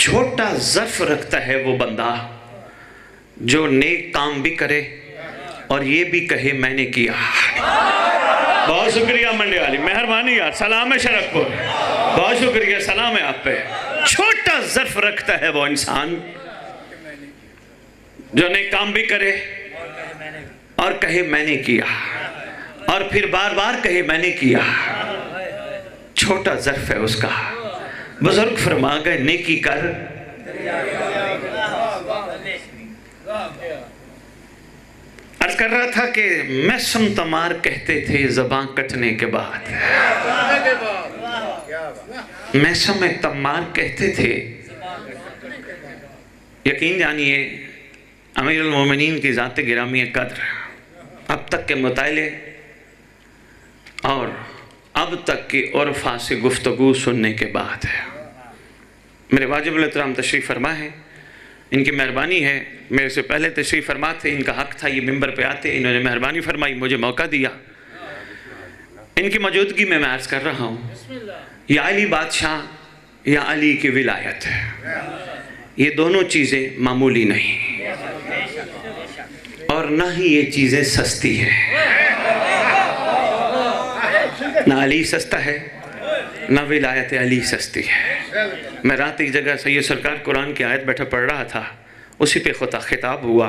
छोटा ज़र्फ रखता है वो बंदा जो नेक काम भी करे और ये भी कहे मैंने किया। बहुत शुक्रिया मंडियाली, मेहरबानी यार, सलाम है शरकपुर, बहुत शुक्रिया, सलाम है आप पे। छोटा ज़र्फ रखता है वो इंसान जो नेक काम भी करे और कहे मैंने किया, और फिर बार बार कहे मैंने किया। छोटा ज़र्फ है उसका। बुजुर्ग फरमा गए नेकी कर, अर्ज कर रहा था कि मैसम तमार कहते थे ज़बान कटने के बाद, मैसम तमार कहते थे, यकीन जानिए अमीरुल मोमिनीन की ज़ात गिरामी कद्र अब तक के मुताले और अब तक की उर्फा से गुफ्तगू सुनने के बाद है, मेरे वाजिबुल एहतराम तशरीफ़ फरमा है, इनकी मेहरबानी है। मेरे से पहले तशरीफ़ फरमा थे, इनका हक़ था ये मिंबर पे आते, इन्होंने मेहरबानी फरमाई, मुझे मौका दिया। इनकी मौजूदगी में मैं अर्ज़ कर रहा हूँ, या अली बादशाह या अली की विलायत है, ये दोनों चीज़ें मामूली नहीं और ना ही ये चीज़ें सस्ती हैं। ना अली सस्ता है, ना विलायत अली सस्ती है। मैं रात एक जगह सैयद सरकार कुरान की आयत बैठा पढ़ रहा था, उसी पे खुदा खिताब हुआ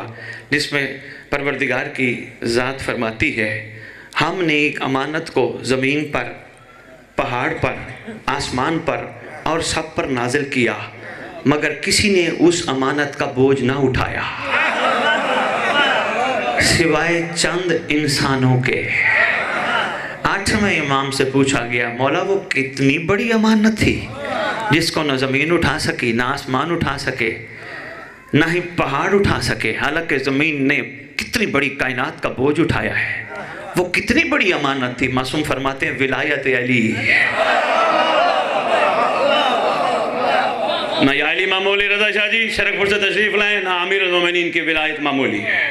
जिसमें परवरदिगार की ज़ात फरमाती है, हमने एक अमानत को ज़मीन पर, पहाड़ पर, आसमान पर और सब पर नाजिल किया, मगर किसी ने उस अमानत का बोझ ना उठाया सिवाय चंद इंसानों के। आठवें इमाम से पूछा गया, मौला वो कितनी बड़ी अमानत थी जिसको न ज़मीन उठा सकी, ना आसमान उठा सके, ना ही पहाड़ उठा सके, हालांकि ज़मीन ने कितनी बड़ी कायनात का बोझ उठाया है, वो कितनी बड़ी अमानत थी। मासूम फरमाते हैं विलायत अली, ना या अली मामूली, रज़ा शाह जी शरकपुर से तशरीफ़ लाए, ना अमीरुल मोमिनीन की विलायत मामूली है,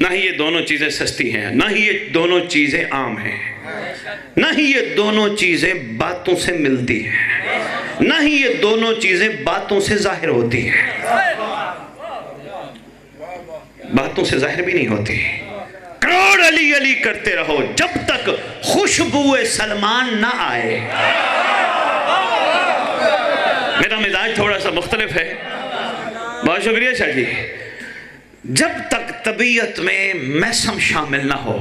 ना ही ये दोनों चीज़ें सस्ती हैं, ना ही ये दोनों चीज़ें आम हैं, ना ही ये दोनों चीज़ें बातों से मिलती हैं, ना ही ये दोनों चीज़ें बातों से जाहिर होती हैं, बातों से जाहिर भी नहीं होती। करोड़ अली अली करते रहो जब तक खुशबुए सलमान ना आए। मेरा मिजाज थोड़ा सा मुख्तलिफ है, बहुत शुक्रिया शाह जी। जब तक तबीयत में मैसम शामिल ना हो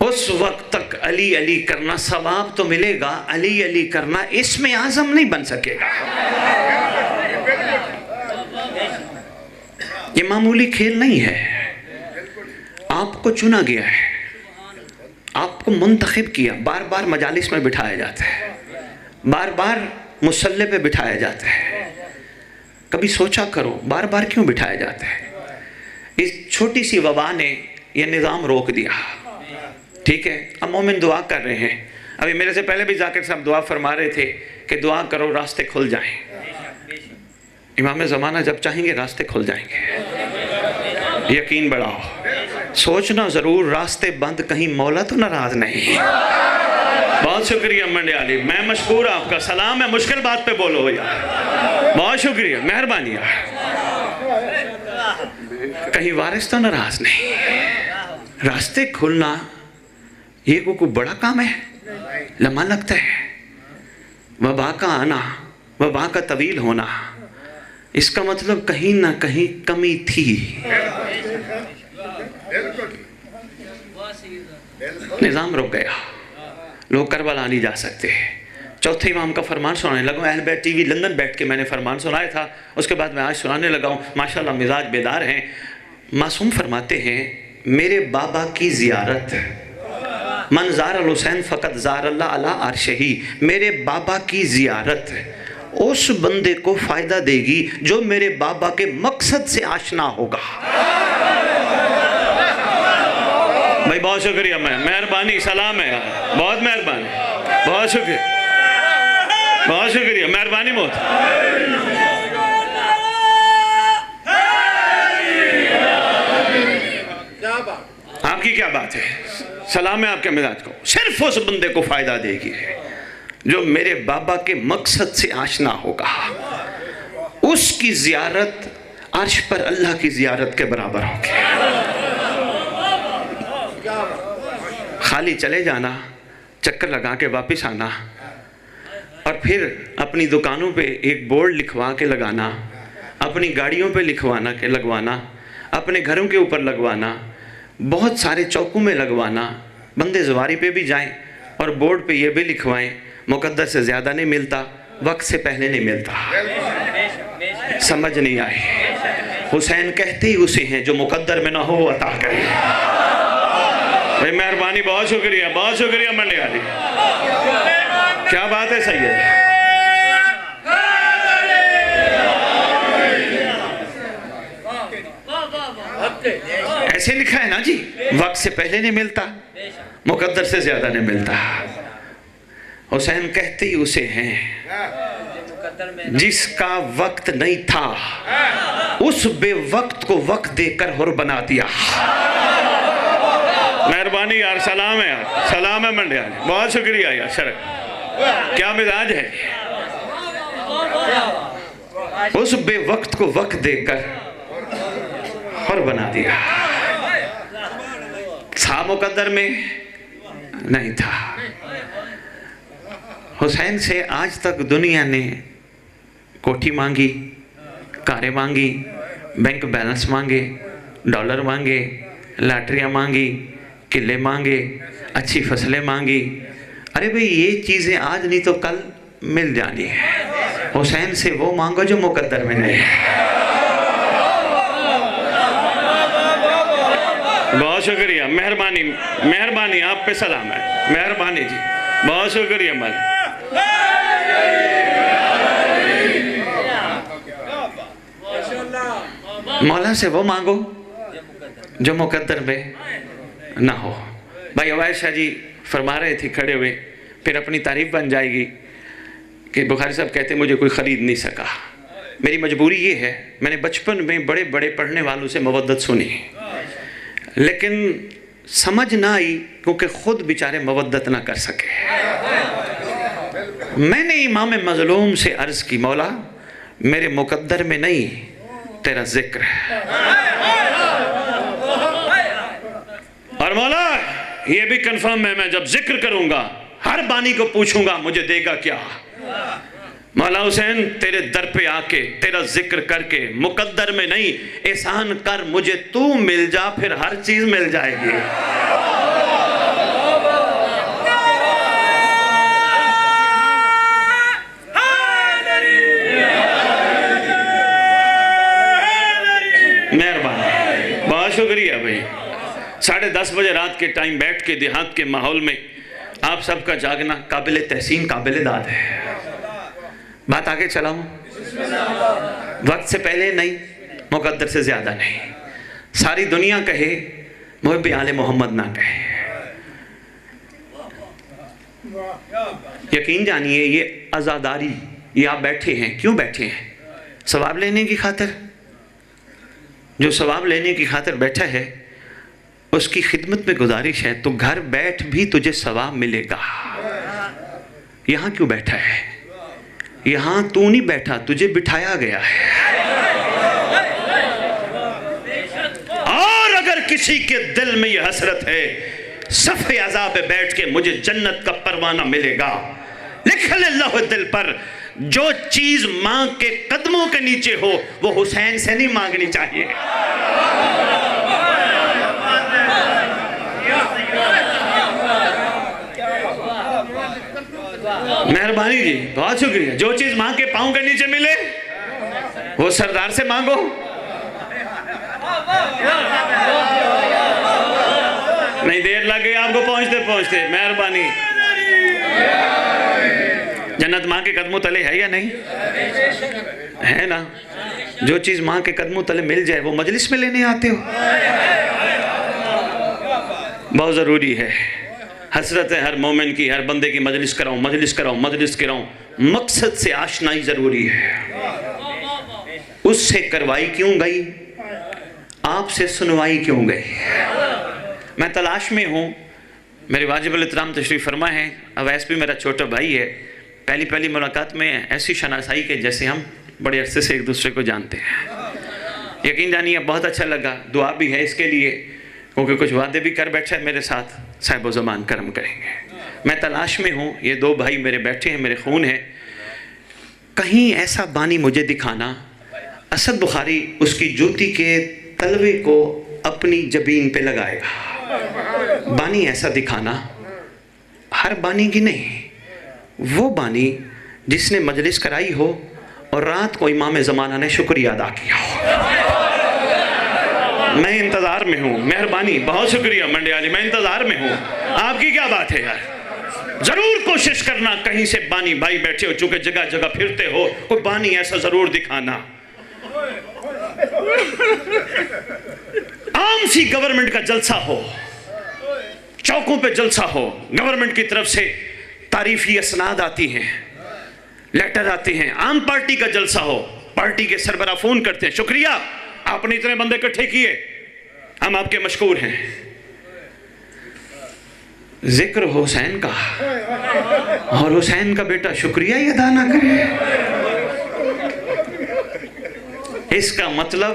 उस वक्त तक अली अली करना सवाब तो मिलेगा, अली अली करना इसमें आज़म नहीं बन सकेगा। ये मामूली खेल नहीं है, आपको चुना गया है, आपको मुंतखब किया, बार बार मजालिस में बिठाया जाता है, बार बार मुसल्ले पे बिठाया जाता है। कभी सोचा करो बार बार क्यों बिठाया जाता है? इस छोटी सी वबा ने यह निज़ाम रोक दिया, ठीक है। अब मोमिन दुआ कर रहे हैं, अभी मेरे से पहले भी जाकिर साहब दुआ फरमा रहे थे कि दुआ करो रास्ते खुल जाएं। इमाम ज़माना जब चाहेंगे रास्ते खुल जाएंगे, यकीन बढ़ाओ, सोचना ज़रूर रास्ते बंद कहीं मौला तो नाराज़ नहीं। बहुत शुक्रिया मंडियाली, मैं मशकूर आपका, सलाम है, मुश्किल बात पे बोलो यार, बहुत शुक्रिया, मेहरबानी यार, कहीं वारिस तो नाराज नहीं। रास्ते खुलना ये कोई बड़ा काम है, लम्हा लगता है। वबा का आना, वबा का तवील होना, इसका मतलब कहीं ना कहीं कमी थी, निज़ाम रुक गया, लोग करबला नहीं जा सकते। चौथे इमाम का फरमान सुनाने लगा, अहल बैत टीवी लंदन बैठ के मैंने फरमान सुनाया था, उसके बाद मैं आज सुनाने लगा हूँ, माशाल्लाह मिजाज बेदार हैं। मासूम फरमाते हैं, मेरे बाबा की ज़ियारत, मन ज़ार अल हुसैन फ़कत ज़ार अल्लाह अला अर्शही, मेरे बाबा की ज़ियारत उस बंदे को फ़ायदा देगी जो मेरे बाबा के मकसद से आशना होगा। भाई बहुत शुक्रिया, मैं मेहरबानी, सलाम है यार, बहुत मेहरबानी, बहुत शुक्रिया, बहुत शुक्रिया, मेहरबानी बहुत। आपकी क्या बात है, सलाम है आपके मिजाज को, सिर्फ उस बंदे को फायदा देगी। जो मेरे बाबा के मकसद से आशना होगा, उसकी ज़ियारत अर्श पर अल्लाह की ज़ियारत के बराबर होगी। खाली चले जाना, चक्कर लगा के वापस आना और फिर अपनी दुकानों पे एक बोर्ड लिखवा के लगाना, अपनी गाड़ियों पे लिखवाना के लगवाना, अपने घरों के ऊपर लगवाना, बहुत सारे चौकों में लगवाना, बंदे ज़वारी पे भी जाएं और बोर्ड पे ये भी लिखवाएं, मुकद्दर से ज़्यादा नहीं मिलता, वक्त से पहले नहीं मिलता। समझ नहीं आई। हुसैन कहते ही उसे हैं जो मुकद्दर में ना हो अता करे। भाई मेहरबानी, बहुत शुक्रिया मंडे वाली, क्या बात है सैयद। ऐसे लिखा है ना जी, वक्त से पहले नहीं मिलता, मुकद्दर से ज्यादा नहीं मिलता। हुसैन कहते ही उसे हैं जिसका वक्त नहीं था, उस बेवक्त को वक्त देकर हुर बना दिया। मेहरबानी यार, सलाम है यार, सलाम है मंडिया, बहुत शुक्रिया यार। शरक क्या मिजाज है। उस बेवक्त को वक्त देकर हुर बना दिया। था मुकद्दर में नहीं था। हुसैन से आज तक दुनिया ने कोठी मांगी, कारें मांगी, बैंक बैलेंस मांगे, डॉलर मांगे, लॉटरियां मांगी, किले मांगे, अच्छी फसलें मांगी। अरे भाई ये चीज़ें आज नहीं तो कल मिल जानी है। हुसैन से वो मांगो जो मुकद्दर में नहीं है। बहुत शुक्रिया, मेहरबानी, आप पे सलाम है, मेहरबानी जी, बहुत शुक्रिया मल। मौला से वो मांगो जो मुकद्दर में ना हो। भाई अवैस शाह जी फरमा रहे थे खड़े हुए, फिर अपनी तारीफ बन जाएगी कि बुखारी साहब कहते मुझे कोई ख़रीद नहीं सका। मेरी मजबूरी ये है, मैंने बचपन में बड़े बड़े पढ़ने वालों से मवद्दत सुनी, लेकिन समझ ना आई क्योंकि खुद बेचारे मवद्दत ना कर सके। मैंने इमाम मज़लूम से अर्ज़ की, मौला मेरे मुकद्दर में नहीं तेरा जिक्र है, और मौला ये भी कंफर्म है मैं जब जिक्र करूंगा हर बानी को पूछूंगा मुझे देगा क्या। मौला हुसैन तेरे दर पे आके तेरा जिक्र करके मुकद्दर में नहीं एहसान कर मुझे, तू मिल जा फिर हर चीज मिल जाएगी। मेहरबानी, बहुत शुक्रिया भाई। 10:30 बजे रात के टाइम बैठ के देहात के माहौल में आप सबका जागना काबिल तहसीन, काबिल दाद है। बात आगे चलाऊं, वक्त से पहले नहीं, मुकद्दर से ज़्यादा नहीं। सारी दुनिया कहे मुहब्बे आले मोहम्मद ना कहे। यकीन जानिए ये आज़ादारी, ये आप बैठे हैं, क्यों बैठे हैं? सवाब लेने की खातिर। जो सवाब लेने की खातिर बैठा है उसकी खिदमत में गुजारिश है, तो घर बैठ भी तुझे सवाब मिलेगा। यहाँ क्यों बैठा है? यहाँ तू नहीं बैठा, तुझे बिठाया गया है। और अगर किसी के दिल में यह हसरत है सफ़े अज़ा पे बैठ के मुझे जन्नत का परवाना मिलेगा, लिख ले अल्लाह दिल पर, जो चीज मां के कदमों के नीचे हो वो हुसैन से नहीं मांगनी चाहिए। मेहरबानी जी, बहुत शुक्रिया। जो चीज मां के पांव के नीचे मिले वो सरदार से मांगो। नहीं देर लग गई आपको पहुंचते पहुंचते, मेहरबानी। जन्नत माँ के कदमों तले है या नहीं? है ना। जो चीज़ माँ के कदमों तले मिल जाए वो मजलिस में लेने आते हो। बहुत ज़रूरी है, हसरत है हर मोमिन की, हर बंदे की मजलिस कराऊं, मजलिस कराऊं, मजलिस कराऊं। मकसद से आशनाई ज़रूरी है। उससे करवाई क्यों गई, आपसे सुनवाई क्यों गई? मैं तलाश में हूँ। मेरे वाजिब अल इहतराम तशरीफ़ फरमा है, अवैस भी मेरा छोटा भाई है, पहली पहली मुलाकात में ऐसी शनासाई के जैसे हम बड़े अरसे से एक दूसरे को जानते हैं। यकीन जानिए बहुत अच्छा लगा। दुआ भी है इसके लिए, क्योंकि कुछ वादे भी कर बैठे हैं मेरे साथ, साहिब ज़मान करम करेंगे। मैं तलाश में हूँ, ये दो भाई मेरे बैठे हैं, मेरे खून हैं। कहीं ऐसा बानी मुझे दिखाना, असद बुखारी उसकी जूती के तलवे को अपनी जबीन पे लगाएगा। बानी ऐसा दिखाना, हर बानी की नहीं, वो बानी जिसने मजलिस कराई हो और रात को इमाम ज़माना ने शुक्रिया अदा किया हो। मैं इंतज़ार में हूँ, मेहरबानी, बहुत शुक्रिया मंडियाली, मैं इंतज़ार में हूँ। आपकी क्या बात है यार, ज़रूर कोशिश करना कहीं से बानी भाई बैठे हो, चूँकि जगह जगह फिरते हो, कोई बानी ऐसा ज़रूर दिखाना। आम सी गवर्नमेंट का जलसा हो, चौकों पे जलसा हो, गवर्नमेंट की तरफ से तारीफी असनाद आती हैं, लेटर आते हैं, आम पार्टी का जलसा हो, पार्टी के सरबराह फोन करते हैं, शुक्रिया आपने इतने बंदे इकट्ठे किए, हम आपके मशकूर हैं। जिक्र हुसैन का और हुसैन का बेटा शुक्रिया ही अदा ना करे, इसका मतलब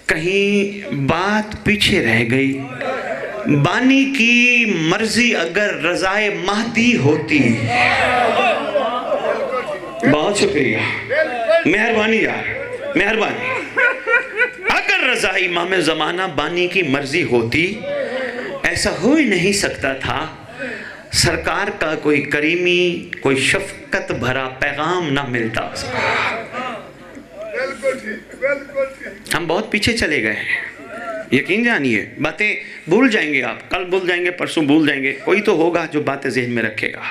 कहीं बात पीछे रह गई। बानी की मर्जी अगर रज़ाए महदी होती, बहुत शुक्रिया, मेहरबानी यार, मेहरबानी। अगर रज़ा इमाम ज़माना बानी की मर्जी होती, ऐसा हो ही नहीं सकता था सरकार का कोई करीमी, कोई शफकत भरा पैगाम ना मिलता उसका। हम बहुत पीछे चले गए हैं, यकीन जानिए। बातें भूल जाएंगे आप, कल भूल जाएंगे, परसों भूल जाएंगे, कोई तो होगा जो बातें ज़हन में रखेगा।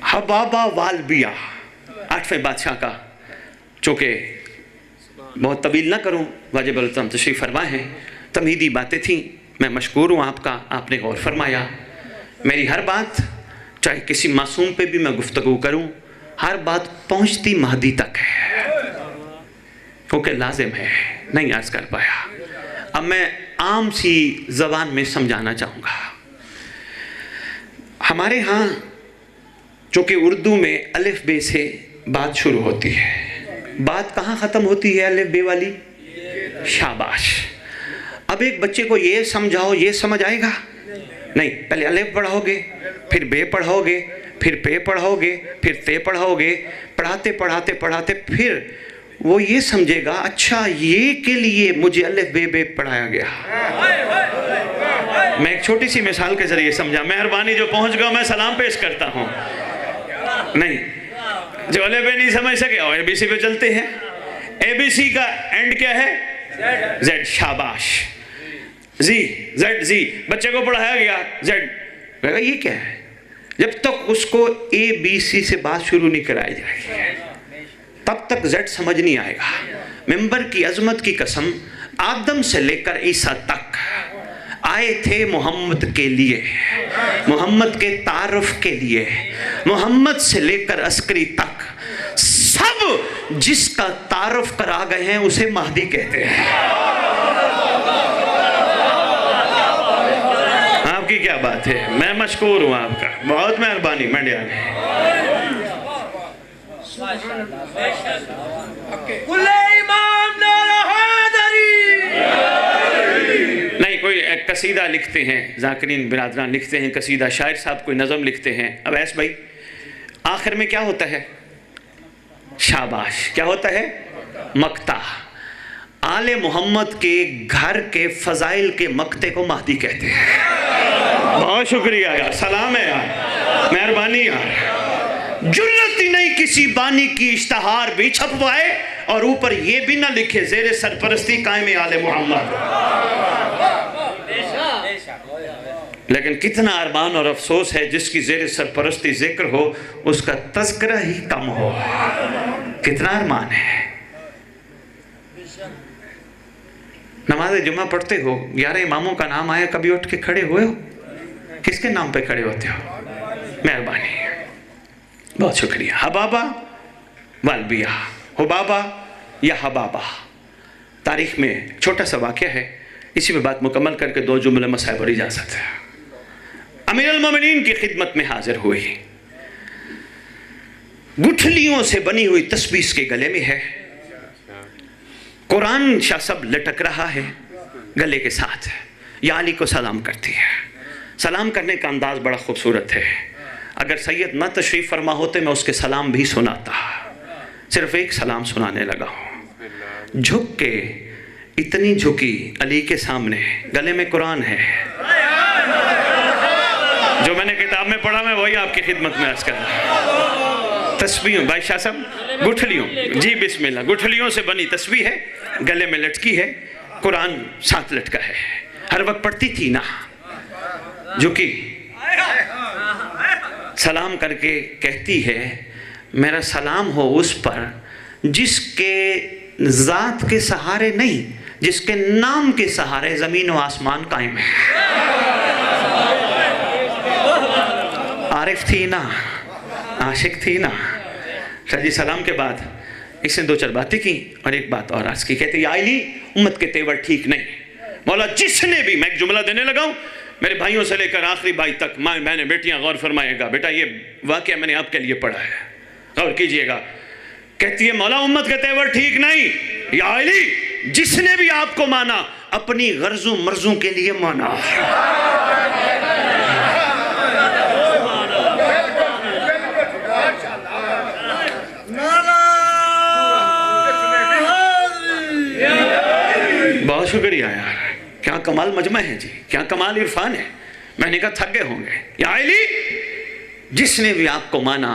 हबाबा वालबिया 8वें बादशाह का, चूँकि बहुत तवील ना करूँ, वाजिब अलतम तशरीफ़ फरमा है, तमहीदी बातें थी, मैं मशकूर हूँ आपका, आपने गौर फरमाया। मेरी हर बात, चाहे किसी मासूम पे भी मैं गुफ्तगू करूँ, हर बात पहुँचती महदी तक है, क्योंकि लाजिम है, नहीं अर्ज़ कर पाया। अब मैं आम सी ज़बान में समझाना चाहूँगा। हमारे यहाँ चूँकि उर्दू में अलिफ बे से बात शुरू होती है, बात कहाँ ख़त्म होती है अलिफ बे वाली? शाबाश। अब एक बच्चे को ये समझाओ, ये समझ आएगा? नहीं, पहले अलिफ पढ़ाओगे, फिर बे पढ़ाओगे, फिर पे पढ़ाओगे, फिर ते पढ़ाओगे, पढ़ाते पढ़ाते पढ़ाते फिर वो ये समझेगा, अच्छा ये के लिए मुझे अलिफ बे पढ़ाया गया। मैं एक छोटी सी मिसाल के ज़रिए समझा, मेहरबानी, जो पहुंच गया मैं सलाम पेश करता हूँ। नहीं, जो अलिफ बे नहीं समझ सके और ABC पे चलते हैं। ABC का एंड क्या है? Z। शाबाश। Z बच्चे को पढ़ाया गया, Z ये क्या है? जब तक उसको ABC से बात शुरू नहीं कराई जाएगी, तब तक Z समझ नहीं आएगा। मिंबर की अजमत की कसम, आदम से लेकर ईसा तक आए थे मोहम्मद के लिए, मोहम्मद के तारुफ के लिए, मोहम्मद से लेकर अस्करी तक सब जिसका तारुफ करा गए हैं उसे महदी कहते हैं। आपकी क्या बात है, मैं मशकूर हूँ आपका, बहुत मेहरबानी मंडियाली। नहीं, कोई एक कसीदा लिखते हैं, ज़ाकिरीन बिरादरान लिखते हैं कसीदा, शायर साहब कोई नज़म लिखते हैं। अब ऐस भाई, आखिर में क्या होता है? शाबाश। क्या होता है? मक्ता। आले मोहम्मद के घर के फ़ज़ाइल के मक्ते को महदी कहते हैं। बहुत शुक्रिया यार, सलाम है यार, मेहरबानी यार। जुर्रत ही नहीं किसी बानी की इश्तहार भी छपवाए और ऊपर ये भी ना लिखे ज़ेरे सरपरस्ती कायम आले मोहम्मद। लेकिन कितना अरमान और अफसोस है जिसकी ज़ेरे सरपरस्ती जिक्र हो उसका तज़किरा ही कम हो। कितना अरमान है। नमाज जुमा पढ़ते हो, 11 इमामों का नाम आया, कभी उठ के खड़े हुए हो? किसके नाम पे खड़े होते हो? मेहरबानी, बहुत शुक्रिया। हबाबा वालबिया, हुबाबा या हबाबा। तारीख में छोटा सा वाक़या है, इसी में बात मुकम्मल करके 2 जुमले मसाइब और इजाज़त है। अमीरुल मोमिनीन की खिदमत में हाजिर हुई। गुठलियों से बनी हुई तस्बीह के गले में है, कुरान शाह सब लटक रहा है गले के साथ। या अली को सलाम करती है। सलाम करने का अंदाज बड़ा खूबसूरत है। अगर सैयद न तशरीफ़ फरमा होते मैं उसके सलाम भी सुनाता। सिर्फ एक सलाम सुनाने लगा हूँ। झुक के इतनी झुकी अली के सामने, गले में कुरान है। जो मैंने किताब में पढ़ा मैं वही आपकी खिदमत में अर्ज कर रहा हूँ। तस्बीह भाई शाह साहब, गुठलियों, जी बिस्मिल्लाह, गुठलियों से बनी तस्बीह है, गले में लटकी है, कुरान साथ लटका है। हर वक्त पढ़ती थी ना, झुकी, सलाम करके कहती है मेरा सलाम हो उस पर जिसके ज़ात के सहारे नहीं, जिसके नाम के सहारे ज़मीन व आसमान कायम है। आरिफ थी ना, आशिक थी ना। शाह जी सलाम के बाद इसने दो चार बातें की और एक बात और आज की। कहते या अली, उम्मत के तेवर ठीक नहीं। मौला जिसने भी, मैं एक जुमला देने लगा हूँ, मेरे भाइयों से लेकर आखिरी भाई तक, मैंने बेटियां गौर फरमाएगा, बेटा ये वाकया मैंने आपके लिए पढ़ा है, गौर कीजिएगा। कहती है मौला उम्मत के तेवर ठीक नहीं, या अली जिसने भी आपको माना अपनी गर्जों मर्जों के लिए माना। बहुत शुक्रिया यार, क्या कमाल मजमा है जी, क्या कमाल इरफान है। मैंने कहा थक गए होंगे। या अली जिसने भी आपको माना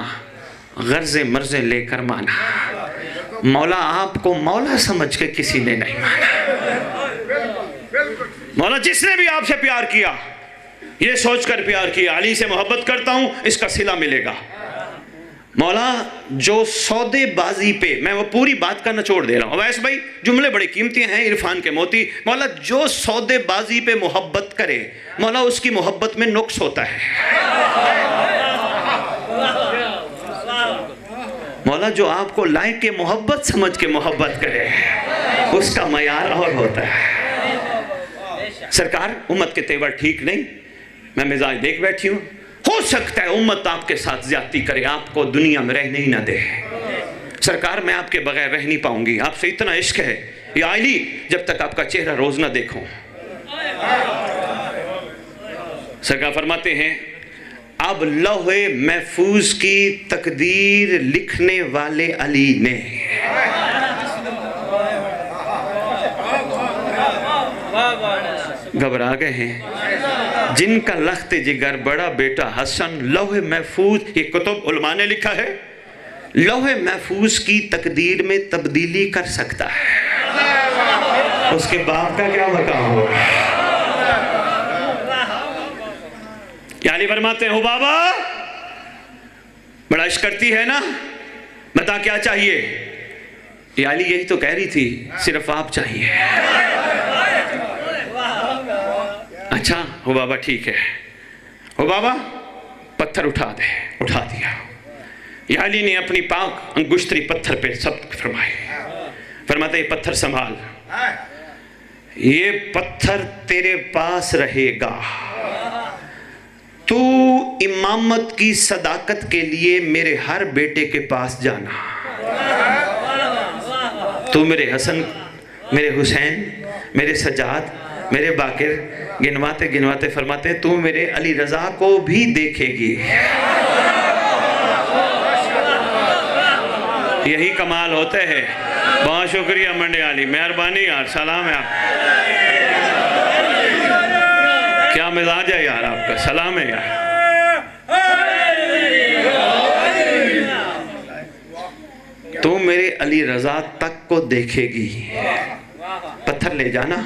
गर्जे मर्जे लेकर माना। मौला आपको मौला समझ के किसी ने नहीं माना। मौला जिसने भी आपसे प्यार किया, ये सोचकर प्यार किया अली से मोहब्बत करता हूं, इसका सिला मिलेगा। मौला जो सौदेबाजी पे, मैं वो पूरी बात का निचोड़ दे रहा हूँ वैसे भाई, जुमले बड़े कीमती हैं, इरफान के मोती। मौला जो सौदेबाजी पे मोहब्बत करे, मौला उसकी मोहब्बत में नुक्स होता है। मौला जो आपको लायक के मोहब्बत समझ के मोहब्बत करे, उसका मयार और होता है। सरकार उम्मत के तेवर ठीक नहीं, मैं मिजाज देख बैठी हूँ। हो सकता है उम्मत आपके साथ ज्यादती करे, आपको दुनिया में रहने ही ना दे। सरकार मैं आपके बगैर रह नहीं पाऊंगी, आपसे इतना इश्क है या अली, जब तक आपका चेहरा रोज ना देखूं। सरकार फरमाते हैं अब लौहे महफूज की तकदीर लिखने वाले अली ने, घबरा गए हैं जिनका लख्त जिगर बड़ा बेटा हसन लौहे महफूज, ये कुतुब उलमा ने लिखा है, लौहे महफूज की तकदीर में तब्दीली कर सकता है। उसके बाप का क्या मकाम होगा। यानी फरमाते हो बाबा बड़ा इश्क करती है ना, बता क्या चाहिए। याली यही तो कह रही थी, सिर्फ आप चाहिए। अच्छा हो बाबा ठीक है, हो बाबा पत्थर उठा दे। उठा दिया। याली ने अपनी पाक अंगुश्तरी पत्थर पे सब फरमाए। फरमाते ये पत्थर संभाल, ये पत्थर तेरे पास रहेगा। तू इमामत की सदाकत के लिए मेरे हर बेटे के पास जाना। तू मेरे हसन, मेरे हुसैन, मेरे सजाद, मेरे बाकिर, गिनवाते गिनवाते फरमाते तू मेरे अली रजा को भी देखेगी। यही कमाल होते हैं। बहुत शुक्रिया मंडियाली, मेहरबानी यार, सलाम है आप। क्या मिजाज है यार आपका, सलाम है यार। तू मेरे अली रजा तक को देखेगी। पत्थर ले जाना,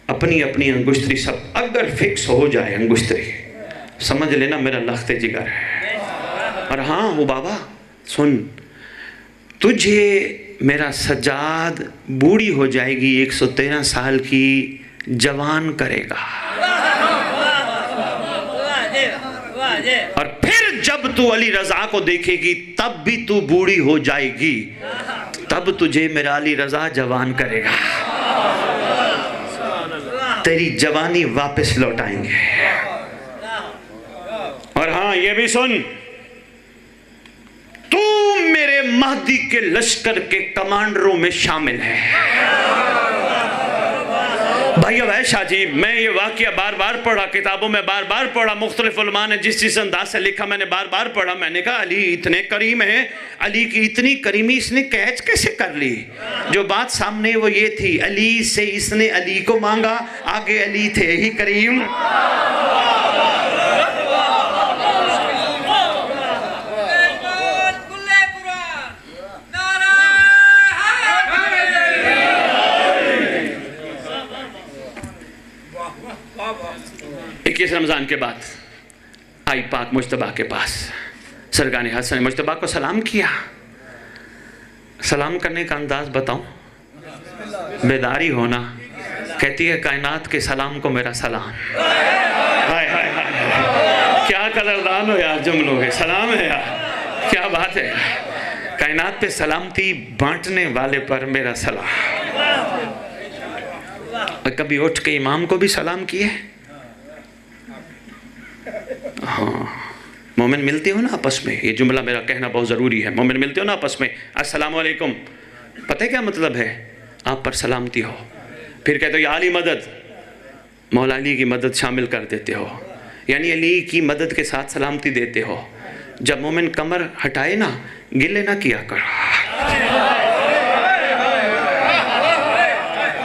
अपनी अपनी अंगुश्तरी सब, अगर फिक्स हो जाए अंगुश्तरी, समझ लेना मेरा लख्ते जिगर है। और हाँ वो बाबा सुन, तुझे मेरा सजाद बूढ़ी हो जाएगी 113 साल की, जवान करेगा। और फिर जब तू अली रजा को देखेगी तब भी तू बूढ़ी हो जाएगी, तब तुझे मेरा अली रजा जवान करेगा। तेरी जवानी वापस लौटाएंगे। ये भी सुन, तू मेरे महदी के लश्कर के कमांडरों में शामिल है। भाई वैशा जी, मैं ये वाकया बार बार पढ़ा, किताबों में बार बार पढ़ा, मुख्तलिफ उलमा ने जिस अंदाज से लिखा मैंने बार बार पढ़ा। मैंने कहा अली इतने करीम है, अली की इतनी करीमी इसने कैच कैसे कर ली? जो बात सामने वो ये थी, अली से इसने अली को मांगा, आगे अली थे ही करीम। इक्कीस रमज़ान के बाद आई पाक मुश्तबा के पास, सरकार ने हसन मुश्तबा को सलाम किया। सलाम करने का अंदाज बताऊं, बेदारी होना। कहती है कायनात के सलाम को मेरा सलाम। हाय हाय हाय, क्या कदरदान हो यार जुमलों के, सलाम है यार, क्या बात है। कायनात पे सलामती बांटने वाले पर मेरा सलाम। कभी उठ के इमाम को भी सलाम किए? हाँ, मोमिन मिलते हो ना आपस में, ये जुमला मेरा कहना बहुत ज़रूरी है। मोमिन मिलते हो ना आपस में, अस्सलाम वालेकुम, पता है क्या मतलब है? आप पर सलामती हो। फिर कहते हो या अली मदद, मौला अली की मदद शामिल कर देते हो, यानी अली की मदद के साथ सलामती देते हो। जब मोमिन कमर हटाए ना, गिले ना किया कर।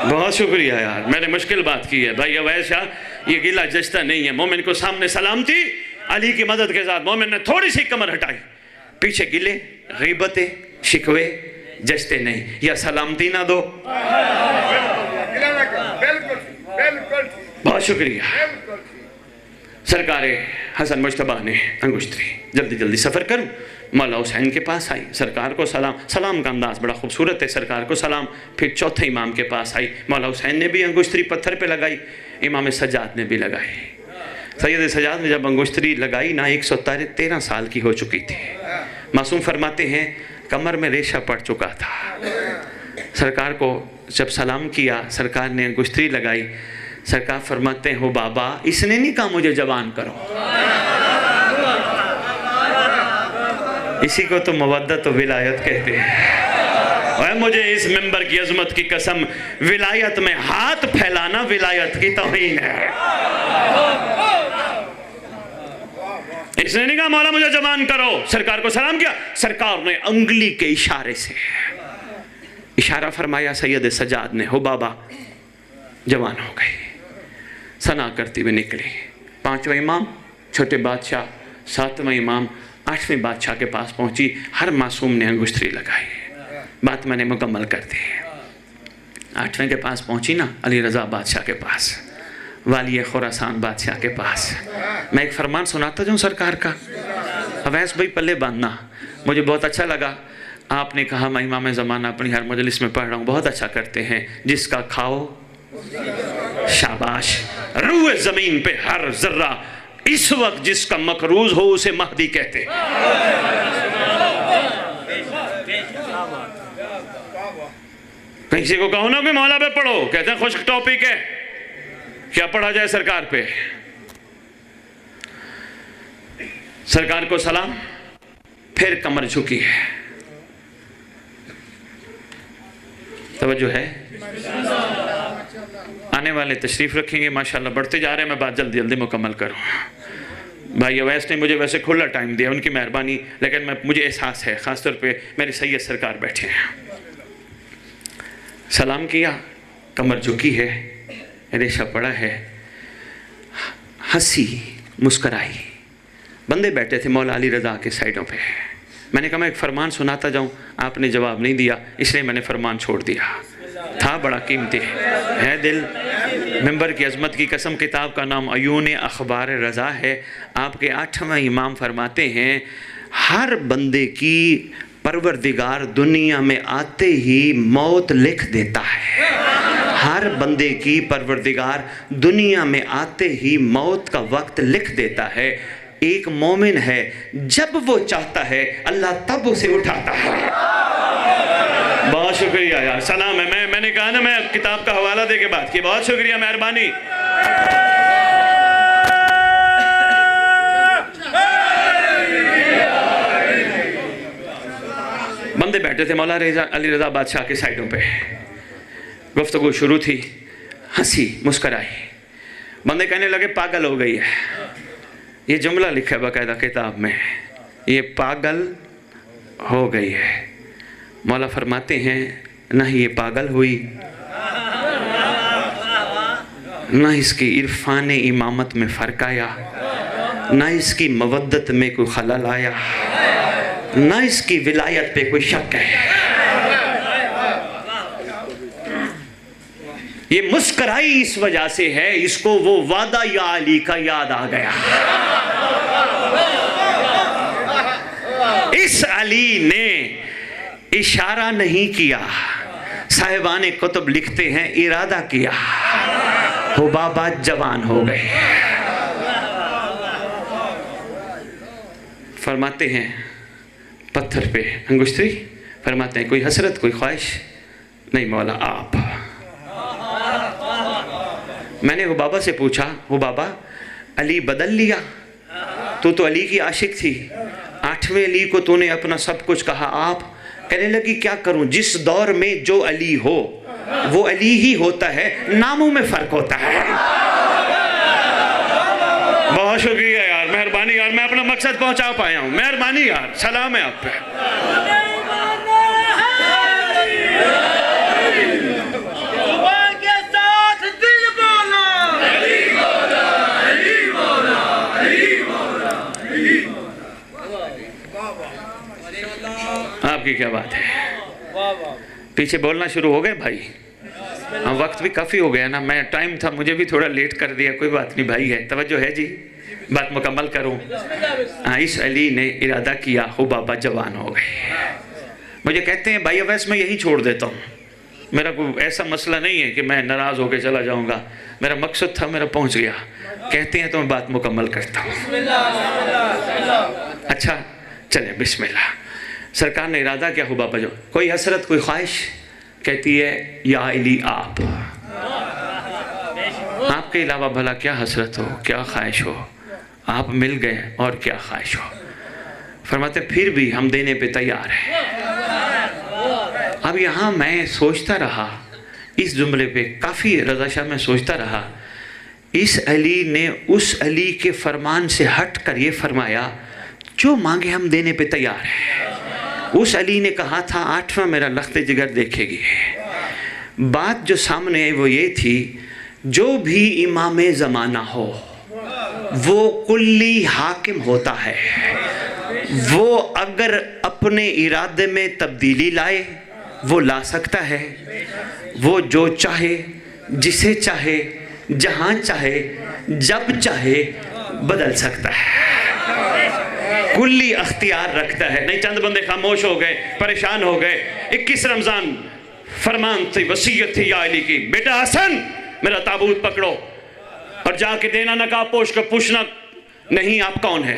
बहुत शुक्रिया यार, मैंने मुश्किल बात की है भाई अवैशा, ये गिला जचता नहीं है। मोमिन को सामने सलामती, अली की मदद के साथ मोमिन ने थोड़ी सी कमर हटाई, पीछे गिले गीबतें शिकवे जचते नहीं। या सलामती ना दो। बहुत शुक्रिया। सरकार हसन मुश्तबा ने अंगुश्तरी जल्दी जल्दी सफ़र करूं, मौला हुसैन के पास आई, सरकार को सलाम। सलाम का अंदाज़ बड़ा खूबसूरत है, सरकार को सलाम। फिर चौथे इमाम के पास आई, मौला हुसैन ने भी अंगुश्तरी पत्थर पे लगाई, इमाम सज्जाद ने भी लगाई। सैयद सज्जाद ने जब अंगुश्तरी लगाई ना, 113 साल की हो चुकी थी। मासूम फरमाते हैं कमर में रेशा पड़ चुका था। सरकार को जब सलाम किया, सरकार ने अंगुश्तरी लगाई। सरकार फरमाते हैं हो बाबा, इसने नहीं कहा मुझे जवान करो। इसी को तो मवद्दत और विलायत कहते हैं। और मुझे इस मेंबर की अजमत की कसम, विलायत में हाथ फैलाना विलायत की तौहीन है। इसने नहीं कहा मौला मुझे जवान करो, सरकार को सलाम किया। सरकार ने उंगली के इशारे से इशारा फरमाया सैयद सज्जाद ने, हो बाबा जवान हो गई। सना करती हुई निकली। 5वां इमाम छोटे बादशाह, 7वां इमाम 8वें बादशाह के पास पहुंची। हर मासूम ने अंगुश्तरी लगाई। बात मैंने मुकम्मल कर दी। 8वें के पास पहुंची ना, अली रज़ा बादशाह के पास, वाली खुरासान बादशाह के पास। मैं एक फरमान सुनाता जाऊँ सरकार का, अवैस भाई पल्ले बांधना। मुझे बहुत अच्छा लगा, आपने कहा मैं इमाम ज़माना अपनी हर मजलिस में पढ़ रहा हूँ, बहुत अच्छा करते हैं। जिसका खाओ शाबाश, रूए ज़मीन पे हर जर्रा, इस वक्त जिसका मकरूज हो उसे महदी कहते। किसी को कहो ना कि मौला पे पढ़ो, कहते हैं खुश्क टॉपिक है, क्या पढ़ा जाए सरकार पे। सरकार को सलाम, फिर कमर झुकी है। तवज्जो है, आने वाले तशरीफ़ रखेंगे माशाल्लाह, बढ़ते जा रहे हैं। मैं बात जल्दी जल्दी मुकम्मल करूँ। भाई अवैस ने मुझे वैसे खुला टाइम दिया, उनकी मेहरबानी, लेकिन मुझे एहसास है ख़ासतौर पे मेरे सैयद सरकार बैठे हैं। सलाम किया, कमर झुकी है, रेशा पड़ा है, हंसी मुस्कराई। बंदे बैठे थे मौला अली रज़ा के साइडों पे। मैंने कहा मैं एक फ़रमान सुनाता जाऊँ, आपने जवाब नहीं दिया, इसलिए मैंने फ़रमान छोड़ दिया। था बड़ा कीमती है दिल। मेंबर की अज़मत की कसम, किताब का नाम अयून अखबार रज़ा है। आपके 8वें इमाम फरमाते हैं हर बंदे की परवरदिगार दुनिया में आते ही मौत लिख देता है। हर बंदे की परवरदिगार दुनिया में आते ही मौत का वक्त लिख देता है। एक मोमिन है, जब वो चाहता है अल्लाह तब उसे उठाता है। बहुत शुक्रिया यार, सलाम है। मैंने कहा ना, मैं किताब का हवाला दे के बात की। बहुत शुक्रिया, मेहरबानी। बंदे बैठे थे मौला अली रज़ा बादशाह के साइडों पे, गुफ्तगू शुरू थी, हंसी मुस्कराई। बंदे कहने लगे पागल हो गई है। ये जुमला लिखा है बाकायदा किताब में, ये पागल हो गई है। मौला फरमाते हैं ना ये पागल हुई, ना इसकी इरफान इमामत में फ़र्क आया, ना इसकी मवद्दत में कोई खलल आया, ना इसकी विलायत पे कोई शक है। ये मुस्कराई इस वजह से है, इसको वो वादा या अली का याद आ गया। इस अली ने इशारा नहीं किया, साहिबान कुतुब लिखते हैं इरादा किया। हुबाबा जवान हो गए। फरमाते हैं पत्थर पे अंगुश्ती, फरमाते हैं कोई हसरत कोई ख्वाहिश नहीं मौला आप। मैंने हुबाबा से पूछा, हुबाबा अली बदल लिया? तू तो अली की आशिक थी, 8वें अली को तूने अपना सब कुछ कहा आप। कहने लगी क्या करूं, जिस दौर में जो अली हो वो अली ही होता है, नामों में फर्क होता है। बहुत शुक्रिया यार, मेहरबानी यार, मैं अपना मकसद पहुंचा पाया हूं, मेहरबानी यार, सलाम है आप पे। आपकी क्या बात है, पीछे बोलना शुरू हो गए भाई। हाँ वक्त भी काफ़ी हो गया ना, मैं टाइम था मुझे भी थोड़ा लेट कर दिया, कोई बात नहीं भाई है, तवज्जो है जी, बात मुकम्मल करूँ। हाँ इस अली ने इरादा किया, हुबाबा जवान हो गए। मुझे कहते हैं भाई अवैस मैं यही छोड़ देता हूँ, मेरा कोई ऐसा मसला नहीं है कि मैं नाराज़ होकर चला जाऊँगा, मेरा मकसद था, मेरा पहुँच गया। कहते हैं तो मैं बात मुकम्मल करता हूँ। अच्छा चले बिस्मिल्लाह। सरकार ने इरादा किया, हुबाबा जो कोई हसरत कोई ख्वाहिश? कहती है या अली आप, आपके अलावा भला क्या हसरत हो क्या ख्वाहिश हो, आप मिल गए और क्या ख्वाहिश हो। फरमाते फिर भी हम देने पे तैयार हैं। अब यहाँ मैं सोचता रहा इस जुमले पे, काफ़ी रज़ाशाह में सोचता रहा। इस अली ने उस अली के फरमान से हट कर ये फरमाया जो मांगे हम देने पे तैयार हैं। उस अली ने कहा था 8वां मेरा लख्त जिगर देखेगी। बात जो सामने आई वो ये थी, जो भी इमाम ज़माना हो वो कुल्ली हाकिम होता है। वो अगर अपने इरादे में तब्दीली लाए वो ला सकता है, वो जो चाहे जिसे चाहे जहाँ चाहे जब चाहे बदल सकता है, कुल्ली अख्तियार रखता है। नहीं चंद बंदे खामोश हो गए, परेशान हो गए। 21 रमज़ान फरमान थी, वसीयत थी या अली की, बेटा हसन मेरा ताबूत पकड़ो और जाके देना नकाब पोश को पूछना नहीं आप कौन है।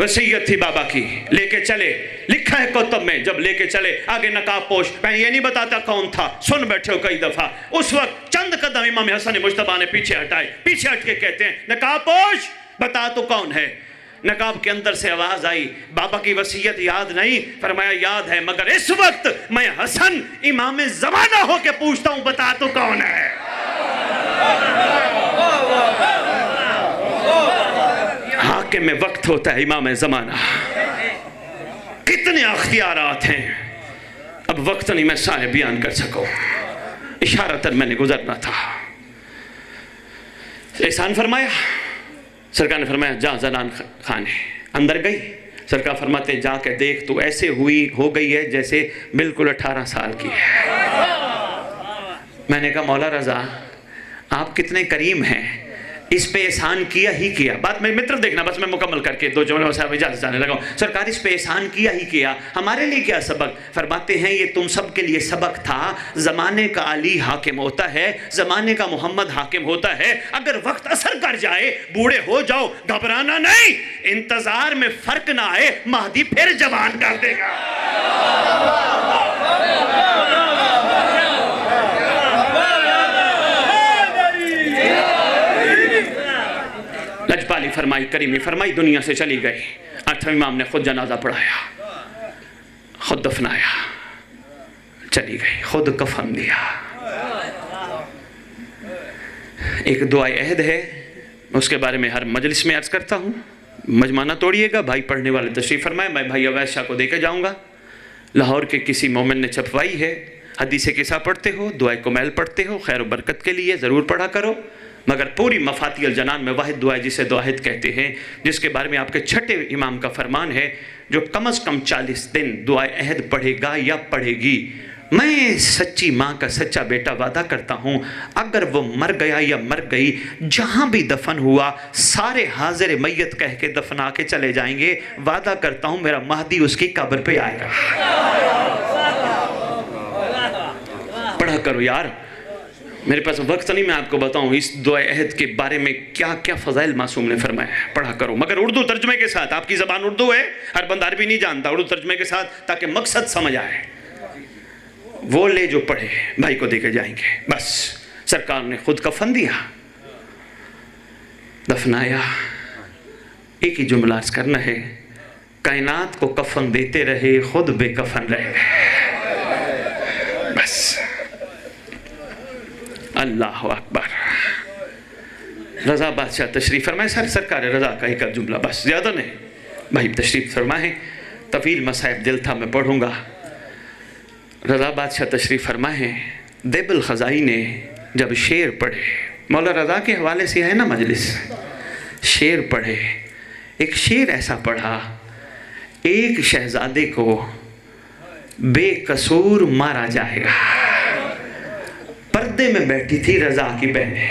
वसीयत थी बाबा की, लेके चले, लिखा है कुतुब में, जब लेके चले आगे नकाब पोश, मैं ये नहीं बताता कौन था, सुन बैठे हो कई दफा। उस वक्त चंद कदम इमाम हसन मुश्तबा ने पीछे हटाए, पीछे हट के कहते हैं नकाब पोश बता तो कौन है। नकाब के अंदर से आवाज आई, बाबा की वसीयत याद नहीं? फरमाया याद है, मगर इस वक्त मैं हसन इमाम ज़माना हो के पूछता हूं, बता तो कौन है। हाकिम में वक्त होता है इमाम ज़माना। कितने अख्तियारात हैं, अब वक्त नहीं मैं सारे बयान कर सकूं, इशारतन मैंने गुजरना था। एहसान फरमाया, सरकार ने फरमाया जा जनान खाने। अंदर गई, सरकार फरमाते जाके देख तो ऐसे हो गई है जैसे बिल्कुल 18 साल की है। मैंने कहा मौला रज़ा आप कितने करीम हैं, इस पे एहसान किया ही किया। बात में मित्र देखना, बस मैं मुकम्मल करके 2 जुमले साहब इजाज़त जाने लगा। सरकार इस पे एहसान किया ही किया, हमारे लिए क्या सबक? फरमाते हैं ये तुम सब के लिए सबक था। ज़माने का अली हाकिम होता है, ज़माने का मोहम्मद हाकिम होता है। अगर वक्त असर कर जाए, बूढ़े हो जाओ, घबराना नहीं, इंतजार में फर्क ना आए, महदी फिर जवान कर देगा। लजपाली फरमाई, करीमी फरमाई, दुनिया से चली गई। 8वें इमाम ने खुद जनाजा पढ़ाया, खुद खुद दफनाया, चली गई, खुद कफन दिया। एक दुआ अहद है, उसके बारे में हर मजलिस में अर्ज करता हूँ, मजमाना तोड़िएगा। भाई पढ़ने वाले तशरीफ़ फरमाए, मैं भाई अवैस शाह को देकर जाऊँगा। लाहौर के किसी मोमिन ने छपवाई है। हदीस किसा पढ़ते हो, दुआए कुमैल पढ़ते हो, खैर बरकत के लिए ज़रूर पढ़ा करो, मगर पूरी मफातिल जनान में वाहिद दुआ जिसे दुआहिद कहते हैं, जिसके बारे में आपके छठे इमाम का फरमान है, जो कम अज़ कम 40 दिन दुआए अहद पढ़ेगा या पढ़ेगी, मैं सच्ची माँ का सच्चा बेटा वादा करता हूँ, अगर वो मर गया या मर गई, जहाँ भी दफन हुआ सारे हाजिर मैयत कह के दफना के चले जाएंगे। वादा करता हूँ मेरा महदी उसकी कब्र पे आएगा। पढ़ा करो यार, मेरे पास वक्त नहीं मैं आपको बताऊं इस दुआ अहद के बारे में क्या क्या फ़ज़ाइल मासूम ने फरमाया है। पढ़ा करो, मगर उर्दू तर्जमे के साथ। आपकी ज़बान उर्दू है, हर बंदा अरबी नहीं जानता, उर्दू तर्जमे के साथ, ताकि मकसद समझ आए। वो ले जो पढ़े, भाई को देके जाएंगे। बस सरकार ने खुद कफन दिया, दफनाया। एक ही जुमला अर्ज करना है, कायनात को कफन देते रहे, खुद बेकफन रह गए। बस अल्लाह अकबर। रज़ा बादशाह तशरीफ़ फरमाए, सरकार रज़ा का एक जुमला बस, ज़्यादा नहीं। भाई तशरीफ़ फरमाए, तवील मसाइब दिल था, मैं पढ़ूँगा। रज़ा बादशाह तशरीफ़ फरमाए, देबल ख़ज़ाई ने जब शेर पढ़े, मौला रज़ा के हवाले से है ना मजलिस, शेर पढ़े, एक शेर ऐसा पढ़ा, एक शहज़ादे को बेकसूर मारा जाएगा। पर्दे में बैठी थी रज़ा की बहनें,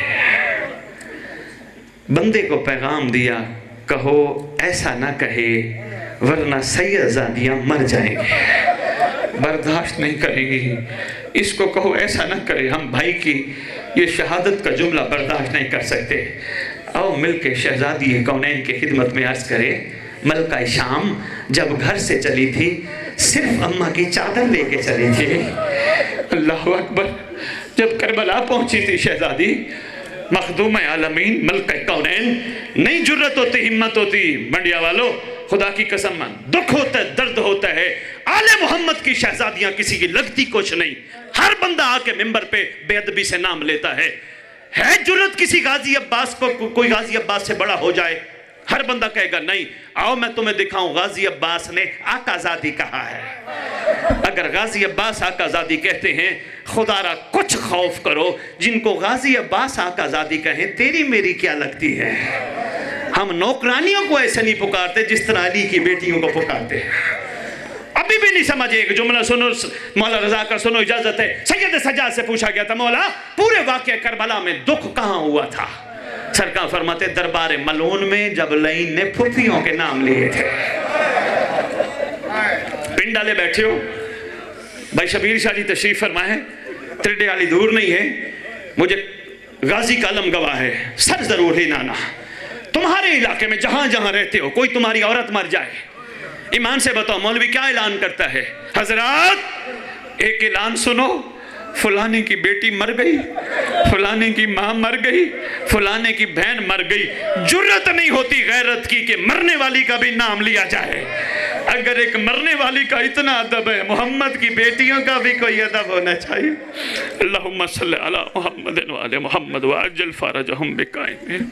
बंदे को पैगाम दिया, कहो ऐसा ना कहे वरना सैयदजादियाँ मर जाएंगे, बर्दाश्त नहीं करेंगी। इसको कहो ऐसा ना करे, हम भाई की ये शहादत का जुमला बर्दाश्त नहीं कर सकते। आओ मिल के शहजादी कौनैन की खिदमत में अर्ज़ करे, मलका शाम जब घर से चली थी, सिर्फ अम्मा की चादर लेके चली थी। अल्लाह अकबर। जब करबला पहुंची थी शहजादी, मखदूम आलमीन मलका कौनैन, नहीं जुर्रत होती, हिम्मत होती, मंडिया वालों खुदा की कसम, दुख होता है, दर्द होता है, आले मोहम्मद की शहजादियां किसी की लगती कुछ नहीं। हर बंदा आके मिंबर पे बेअदबी से नाम लेता है जुर्रत किसी गाजी अब्बास को, कोई गाजी अब्बास से बड़ा हो जाए? हर बंदा कहेगा नहीं। आओ मैं तुम्हें दिखाऊं, गाजी अब्बास ने आकाजादी कहा है। अगर गाजी अब्बास आकाजादी कहते हैं, खुदारा कुछ खौफ करो, जिनको गाजी अब्बास आकाजादी कहें, तेरी मेरी क्या लगती है? हम नौकरानियों को ऐसे नहीं पुकारते जिस तरह अली की बेटियों को पुकारते हैं। अभी भी नहीं समझे, एक जुमला सुनो, मौला रज़ा का सुनो, इजाजत है। सैयद सज्जाद से पूछा गया था, मौला पूरे वाक़या करबला में दुख कहाँ हुआ था? सरकार फरमाते, दरबार मलून में, जब लईन ने फुफियों के नाम लिए थे। पिंड डाले बैठे हो, भाई शबीर शाह जी तशरीफ फरमाए, त्रिडे वाली दूर नहीं है, मुझे गाजी का अलम गवाह है, सर जरूर ही नाना, तुम्हारे इलाके में जहां जहां रहते हो कोई तुम्हारी औरत मर जाए, ईमान से बताओ मौलवी क्या ऐलान करता है? हजरात एक ऐलान सुनो, फलाने की बेटी मर गई, फलाने की माँ मर गई, फलाने की बहन मर गई। जुर्रत नहीं होती गैरत की कि मरने वाली का भी नाम लिया जाए। अगर एक मरने वाली का इतना अदब है, मोहम्मद की बेटियों का भी कोई अदब होना चाहिए। अल्लाहुम्मा सल्ली अला मुहम्मद व आले मुहम्मद व अज्जल फरजहुम बिकाइम।